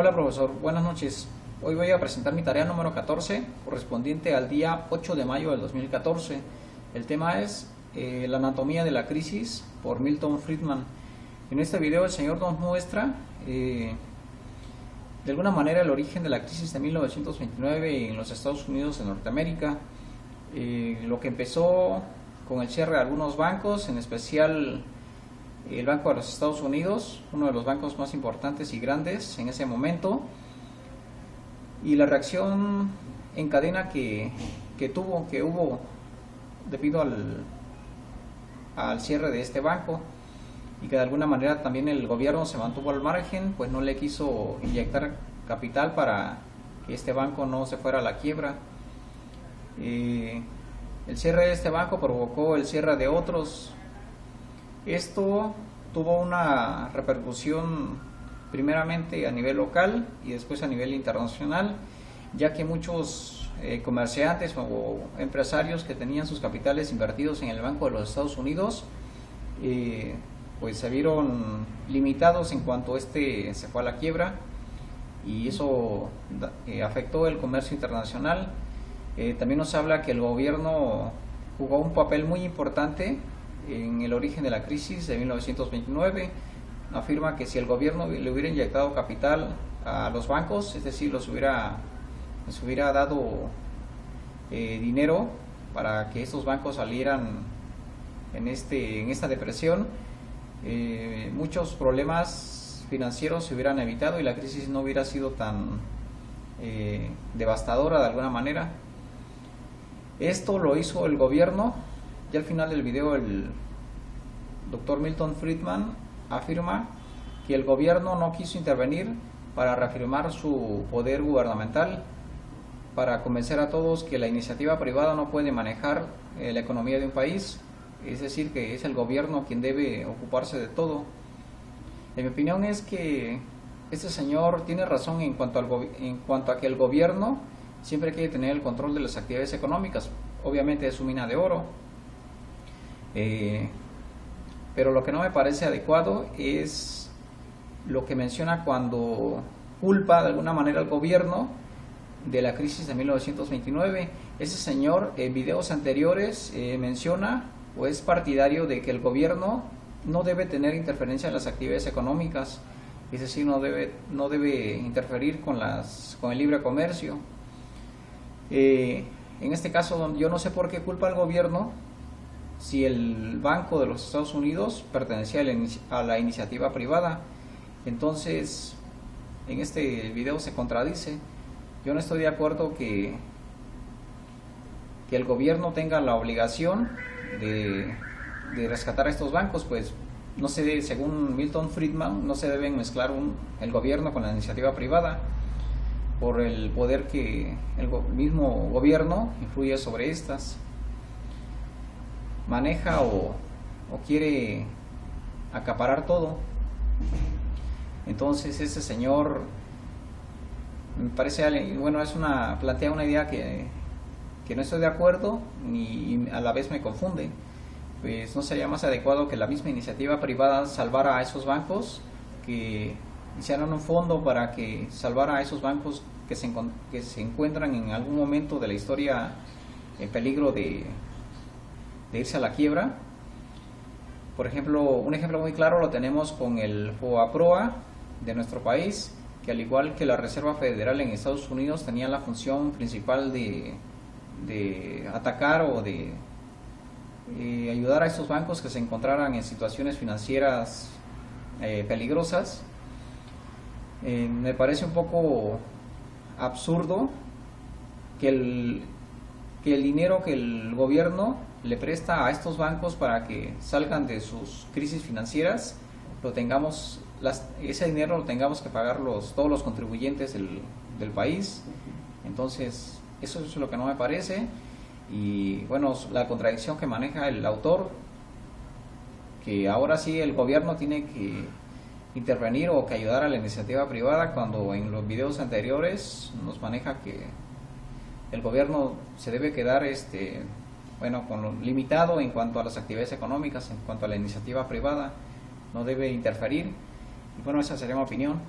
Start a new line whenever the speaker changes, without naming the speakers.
Hola profesor, buenas noches. Hoy voy a presentar mi tarea número 14, correspondiente al día 8 de mayo del 2014. El tema es la anatomía de la crisis por Milton Friedman. En este video el señor nos muestra de alguna manera el origen de la crisis de 1929 en los Estados Unidos de Norteamérica. Lo que empezó con el cierre de algunos bancos, en especial el Banco de los Estados Unidos, uno de los bancos más importantes y grandes en ese momento, y la reacción en cadena que hubo debido al cierre de este banco, y que de alguna manera también el gobierno se mantuvo al margen, pues no le quiso inyectar capital para que este banco no se fuera a la quiebra. El cierre de este banco provocó el cierre de otros. Esto tuvo una repercusión primeramente a nivel local y después a nivel internacional, ya que muchos comerciantes o empresarios que tenían sus capitales invertidos en el Banco de los Estados Unidos pues se vieron limitados en cuanto este se fue a la quiebra, y eso afectó el comercio internacional. También nos habla que el gobierno jugó un papel muy importante en el origen de la crisis de 1929. Afirma que si el gobierno le hubiera inyectado capital a los bancos, es decir, les hubiera dado dinero para que estos bancos salieran en esta depresión, muchos problemas financieros se hubieran evitado y la crisis no hubiera sido tan devastadora de alguna manera. Esto lo hizo el gobierno. Ya al final del video el doctor Milton Friedman afirma que el gobierno no quiso intervenir para reafirmar su poder gubernamental, para convencer a todos que la iniciativa privada no puede manejar la economía de un país, es decir, que es el gobierno quien debe ocuparse de todo. En mi opinión es que este señor tiene razón en cuanto a que el gobierno siempre quiere tener el control de las actividades económicas. Obviamente es su mina de oro. Pero lo que no me parece adecuado es lo que menciona cuando culpa de alguna manera al gobierno de la crisis de 1929. Ese señor en videos anteriores menciona o es partidario de que el gobierno no debe tener interferencia en las actividades económicas, es decir, no debe interferir con el libre comercio. En este caso yo no sé por qué culpa al gobierno si el Banco de los Estados Unidos pertenecía a la iniciativa privada. Entonces en este video se contradice. Yo no estoy de acuerdo que el gobierno tenga la obligación de rescatar a estos bancos, pues no se debe, según Milton Friedman, no se deben mezclar el gobierno con la iniciativa privada, por el poder que el mismo gobierno influye sobre estas, maneja o quiere acaparar todo. Entonces ese señor me parece, bueno, plantea una idea que no estoy de acuerdo y a la vez me confunde. Pues no sería más adecuado que la misma iniciativa privada salvara a esos bancos, que hicieran un fondo para que salvara a esos bancos que se encuentran en algún momento de la historia en peligro de irse a la quiebra. Por ejemplo, un ejemplo muy claro lo tenemos con el FOBAPROA de nuestro país, que al igual que la Reserva Federal en Estados Unidos tenía la función principal de atacar o de ayudar a estos bancos que se encontraran en situaciones financieras peligrosas. Me parece un poco absurdo que el dinero que el gobierno le presta a estos bancos para que salgan de sus crisis financieras, ese dinero lo tengamos que pagar todos los contribuyentes del país. Entonces eso es lo que no me parece. Y bueno, la contradicción que maneja el autor, que ahora sí el gobierno tiene que intervenir o que ayudar a la iniciativa privada, cuando en los videos anteriores nos maneja que el gobierno se debe quedar limitado en cuanto a las actividades económicas, en cuanto a la iniciativa privada, no debe interferir. Y bueno, esa sería mi opinión.